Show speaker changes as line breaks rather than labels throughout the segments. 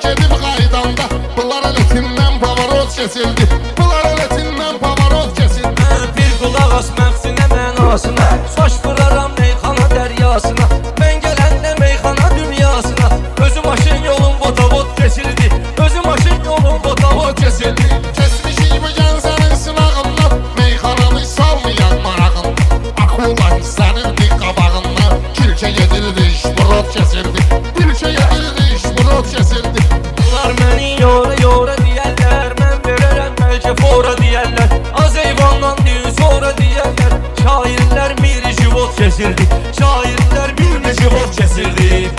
gedib qaydanda bunlar eletindən pavarot kesildi. Bunlar eletindən pavarot kesildi.
Bir qulaq as məqsinə mənasına, saç vuraram meyxana dəryasına. Mən gələndə meyxana dünyasına, özüm aşın yolun vodavod kesildi. Özüm aşın yolun vodavod kesildi.
Kesmişik bu gəncənin sınağından, meyxananı salmayan marağın. Akula hisslənirdi qabağından, kirkə yedirdi işburot kesildi. Kirkə yedirdi işburot kesildi.
Bunlar məni yora deyərlər, mən verərəm bəlkə fora deyərlər. Az eyvandan deyil sonra deyərlər, şairlər miri život kesildi. Şairlər miri život kesildi.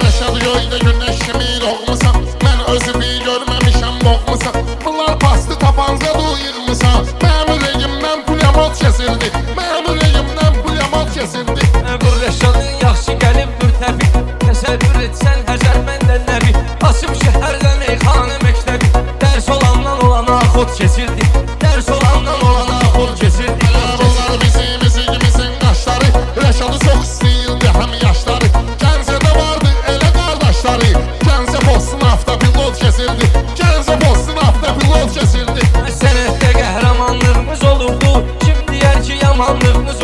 Rəşad göydə günəş kimi doğmusan, mən özü bir görməmişəm boğmusan. Bunlar pastı tapanca yığmısan, mənim ürəyimdən pulyamot kesildi. Mənim ürəyimdən pulyamot kesildi.
Bu Rəşadın yaxşı gəlib mürtəbi, təsəvvür etsən Həzər məndən nəbi. Açıb şəhərdə meyxanə məktəbi, dərs olandan olana xod kesildi. Dərs olandan olana xod kesildi.
Bunlar bizim qaşları, Rəşadı çox istəyirdi həm yaşları. Gəncədə vardı elə qardaşları, Gəncə postun avtopilot kesildi. Gəncə postun avtopilot kesildi.
Sənətdə qəhrəmanlığımız olurdu, kim deyər ki yamanlığımız